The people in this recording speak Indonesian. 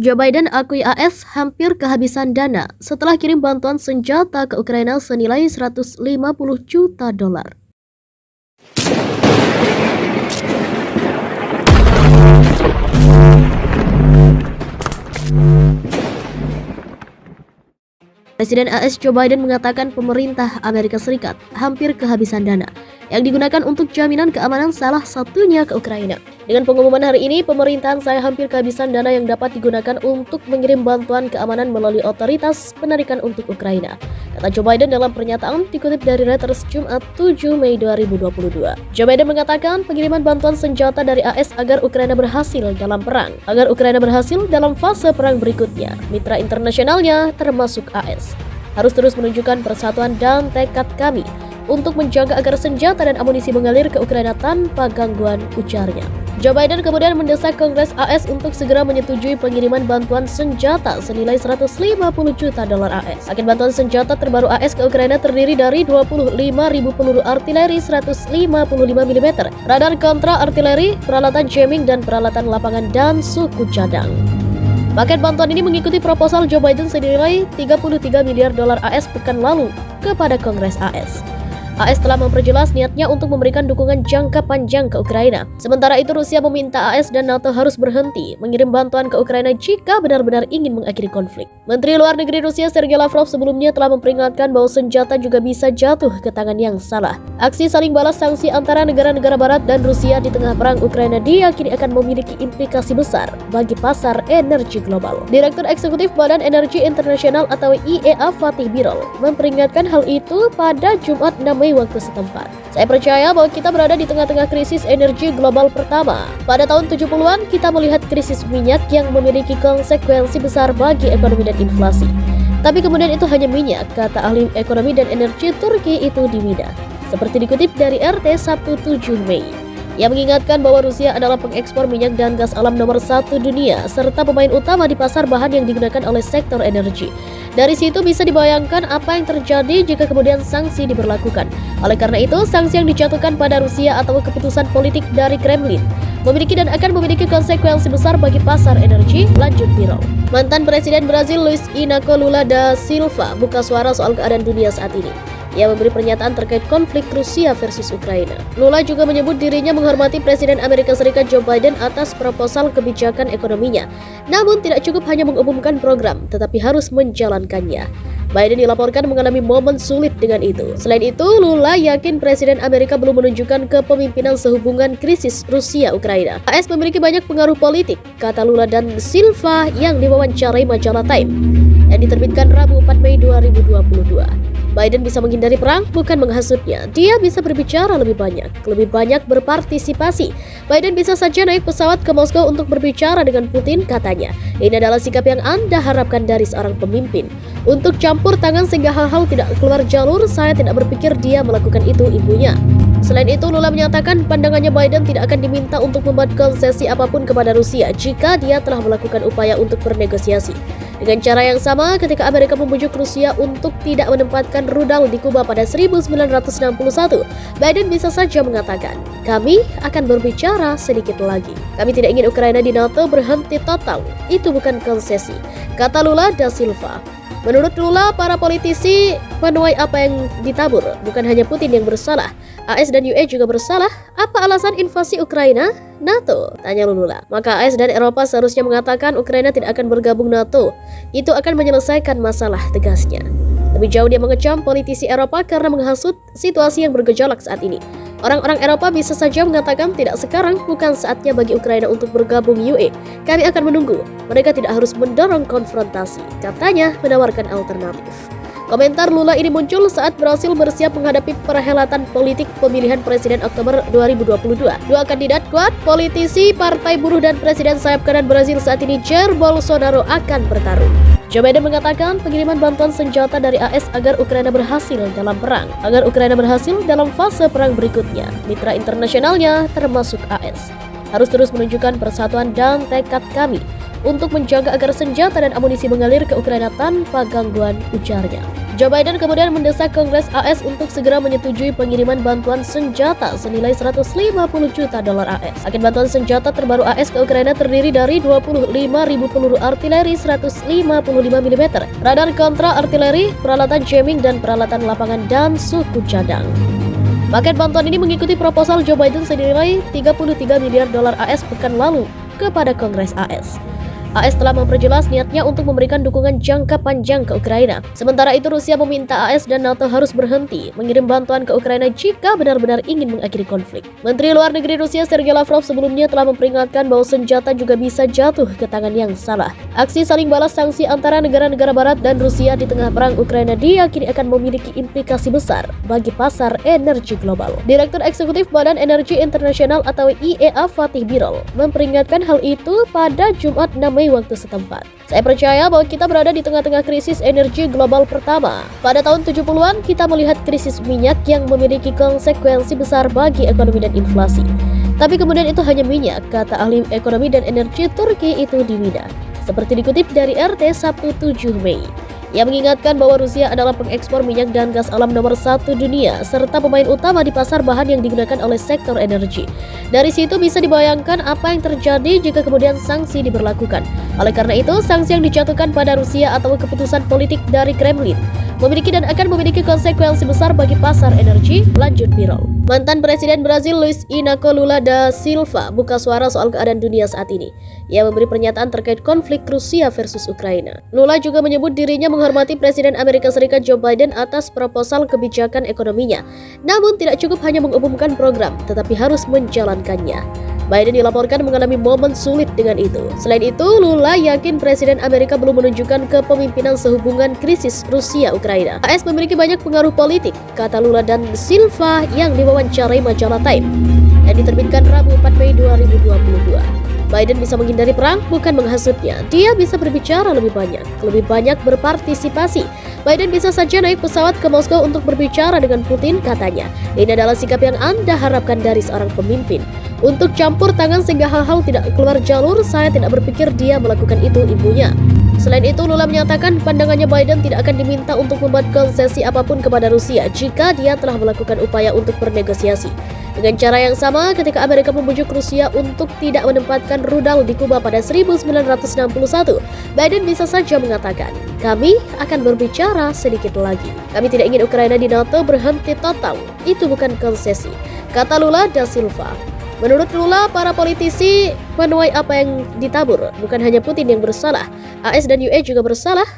Joe Biden akui AS hampir kehabisan dana setelah kirim bantuan senjata ke Ukraina senilai 150 juta dolar. Presiden AS Joe Biden mengatakan pemerintah Amerika Serikat hampir kehabisan dana yang digunakan untuk jaminan keamanan salah satunya ke Ukraina. Dengan pengumuman hari ini, pemerintahan saya hampir kehabisan dana yang dapat digunakan untuk mengirim bantuan keamanan melalui otoritas penarikan untuk Ukraina, kata Joe Biden dalam pernyataan dikutip dari Reuters Jumat 7 Mei 2022. Joe Biden mengatakan pengiriman bantuan senjata dari AS agar Ukraina berhasil dalam perang, dalam fase perang berikutnya. Mitra internasionalnya termasuk AS harus terus menunjukkan persatuan dan tekad kami untuk menjaga agar senjata dan amunisi mengalir ke Ukraina tanpa gangguan, ujarnya. Joe Biden kemudian mendesak Kongres AS untuk segera menyetujui pengiriman bantuan senjata senilai 150 juta dolar AS. Paket bantuan senjata terbaru AS ke Ukraina terdiri dari 25.000 peluru artileri 155 mm, radar kontra artileri, peralatan jamming dan peralatan lapangan dan suku cadang. Paket bantuan ini mengikuti proposal Joe Biden senilai 33 miliar dolar AS pekan lalu kepada Kongres AS. AS telah memperjelas niatnya untuk memberikan dukungan jangka panjang ke Ukraina. Sementara itu, Rusia meminta AS dan NATO harus berhenti mengirim bantuan ke Ukraina jika benar-benar ingin mengakhiri konflik. Menteri Luar Negeri Rusia Sergei Lavrov sebelumnya telah memperingatkan bahwa senjata juga bisa jatuh ke tangan yang salah. Aksi saling balas sanksi antara negara-negara Barat dan Rusia di tengah perang Ukraina diyakini akan memiliki implikasi besar bagi pasar energi global. Direktur Eksekutif Badan Energi Internasional atau IEA Fatih Birol memperingatkan hal itu pada Jumat 6 Mei waktu setempat. Saya percaya bahwa kita berada di tengah-tengah krisis energi global pertama. Pada tahun 70-an, kita melihat krisis minyak yang memiliki konsekuensi besar bagi ekonomi dan inflasi. Tapi kemudian itu hanya minyak, kata ahli ekonomi dan energi Turki itu di Wida. Seperti dikutip dari RT Sabtu 7 Mei. Yang mengingatkan bahwa Rusia adalah pengekspor minyak dan gas alam nomor 1 dunia, serta pemain utama di pasar bahan yang digunakan oleh sektor energi. Dari situ bisa dibayangkan apa yang terjadi jika kemudian sanksi diberlakukan. Oleh karena itu, sanksi yang dijatuhkan pada Rusia atau keputusan politik dari Kremlin memiliki dan akan memiliki konsekuensi besar bagi pasar energi, lanjut Birol. Mantan Presiden Brazil Luiz Inacio Lula da Silva buka suara soal keadaan dunia saat ini. Ia memberi pernyataan terkait konflik Rusia versus Ukraina. Lula juga menyebut dirinya menghormati Presiden Amerika Serikat Joe Biden atas proposal kebijakan ekonominya. Namun tidak cukup hanya mengumumkan program, tetapi harus menjalankannya. Biden dilaporkan mengalami momen sulit dengan itu. Selain itu, Lula yakin Presiden Amerika belum menunjukkan kepemimpinan sehubungan krisis Rusia-Ukraina. AS memiliki banyak pengaruh politik, kata Lula dan Silva yang diwawancarai majalah Time yang diterbitkan Rabu 4 Mei 2022. Biden bisa menghindari perang, bukan menghasutnya. Dia bisa berbicara lebih banyak berpartisipasi. Biden bisa saja naik pesawat ke Moskow untuk berbicara dengan Putin, katanya. Ini adalah sikap yang Anda harapkan dari seorang pemimpin. Untuk campur tangan sehingga hal-hal tidak keluar jalur, saya tidak berpikir dia melakukan itu, ibunya. Selain itu, Lula menyatakan pandangannya Biden tidak akan diminta untuk membuat konsesi apapun kepada Rusia jika dia telah melakukan upaya untuk bernegosiasi. Dengan cara yang sama, ketika Amerika membujuk Rusia untuk tidak menempatkan rudal di Kuba pada 1961, Biden bisa saja mengatakan, kami akan berbicara sedikit lagi. Kami tidak ingin Ukraina di NATO berhenti total. Itu bukan konsesi, kata Lula da Silva. Menurut Lula, para politisi menuai apa yang ditabur, bukan hanya Putin yang bersalah. AS dan UE juga bersalah. Apa alasan invasi Ukraina? NATO, tanya Lula. Maka AS dan Eropa seharusnya mengatakan Ukraina tidak akan bergabung NATO. Itu akan menyelesaikan masalah, tegasnya. Lebih jauh dia mengecam politisi Eropa karena menghasut situasi yang bergejolak saat ini. Orang-orang Eropa bisa saja mengatakan tidak sekarang, bukan saatnya bagi Ukraina untuk bergabung UE. Kami akan menunggu. Mereka tidak harus mendorong konfrontasi, katanya menawarkan alternatif. Komentar Lula ini muncul saat Brasil bersiap menghadapi perhelatan politik pemilihan presiden Oktober 2022. Dua kandidat kuat, politisi Partai Buruh dan Presiden sayap kanan Brasil saat ini Jair Bolsonaro akan bertarung. Joe Biden mengatakan pengiriman bantuan senjata dari AS agar Ukraina berhasil dalam fase perang berikutnya. Mitra internasionalnya termasuk AS harus terus menunjukkan persatuan dan tekad kami untuk menjaga agar senjata dan amunisi mengalir ke Ukraina tanpa gangguan, ujarnya. Joe Biden kemudian mendesak Kongres AS untuk segera menyetujui pengiriman bantuan senjata senilai 150 juta dolar AS. Paket bantuan senjata terbaru AS ke Ukraina terdiri dari 25.000 peluru artileri 155 mm, radar kontra artileri, peralatan jamming dan peralatan lapangan dan suku cadang. Paket bantuan ini mengikuti proposal Joe Biden senilai 33 miliar dolar AS pekan lalu kepada Kongres AS. AS telah memperjelas niatnya untuk memberikan dukungan jangka panjang ke Ukraina. Sementara itu Rusia meminta AS dan NATO harus berhenti mengirim bantuan ke Ukraina jika benar-benar ingin mengakhiri konflik. Menteri Luar Negeri Rusia Sergei Lavrov sebelumnya telah memperingatkan bahwa senjata juga bisa jatuh ke tangan yang salah. Aksi saling balas sanksi antara negara-negara barat dan Rusia di tengah perang Ukraina diyakini akan memiliki implikasi besar bagi pasar energi global. Direktur Eksekutif Badan Energi Internasional atau IEA Fatih Birol memperingatkan hal itu pada Jumat 6 Mei waktu setempat. Saya percaya bahwa kita berada di tengah-tengah krisis energi global pertama. Pada tahun 70-an, kita melihat krisis minyak yang memiliki konsekuensi besar bagi ekonomi dan inflasi. Tapi kemudian itu hanya minyak, kata ahli ekonomi dan energi Turki itu di Wina. Seperti dikutip dari RT Sabtu 7 Mei. Ia mengingatkan bahwa Rusia adalah pengekspor minyak dan gas alam nomor 1 dunia, serta pemain utama di pasar bahan yang digunakan oleh sektor energi. Dari situ bisa dibayangkan apa yang terjadi jika kemudian sanksi diberlakukan. Oleh karena itu, sanksi yang dijatuhkan pada Rusia atau keputusan politik dari Kremlin memiliki dan akan memiliki konsekuensi besar bagi pasar energi, lanjut Birol. Mantan Presiden Brazil Luiz Inacio Lula da Silva buka suara soal keadaan dunia saat ini. Ia memberi pernyataan terkait konflik Rusia versus Ukraina. Lula juga menyebut dirinya menghormati Presiden Amerika Serikat Joe Biden atas proposal kebijakan ekonominya. Namun tidak cukup hanya mengumumkan program, tetapi harus menjalankannya. Biden dilaporkan mengalami momen sulit dengan itu. Selain itu, Lula yakin Presiden Amerika belum menunjukkan kepemimpinan sehubungan krisis Rusia-Ukraina. AS memiliki banyak pengaruh politik, kata Lula dan Silva yang diwawancarai majalah Time yang diterbitkan Rabu 4 Mei 2022. Biden bisa menghindari perang, bukan menghasutnya. Dia bisa berbicara lebih banyak berpartisipasi. Biden bisa saja naik pesawat ke Moskow untuk berbicara dengan Putin, katanya. Ini adalah sikap yang Anda harapkan dari seorang pemimpin. Untuk campur tangan sehingga hal-hal tidak keluar jalur, saya tidak berpikir dia melakukan itu, ibunya. Selain itu, Lula menyatakan pandangannya Biden tidak akan diminta untuk membuat konsesi apapun kepada Rusia jika dia telah melakukan upaya untuk bernegosiasi. Dengan cara yang sama, ketika Amerika membujuk Rusia untuk tidak menempatkan rudal di Kuba pada 1961, Biden bisa saja mengatakan, kami akan berbicara sedikit lagi. Kami tidak ingin Ukraina di NATO berhenti total. Itu bukan konsesi, kata Lula da Silva. Menurut Lula, para politisi menuai apa yang ditabur. Bukan hanya Putin yang bersalah, AS dan UE juga bersalah.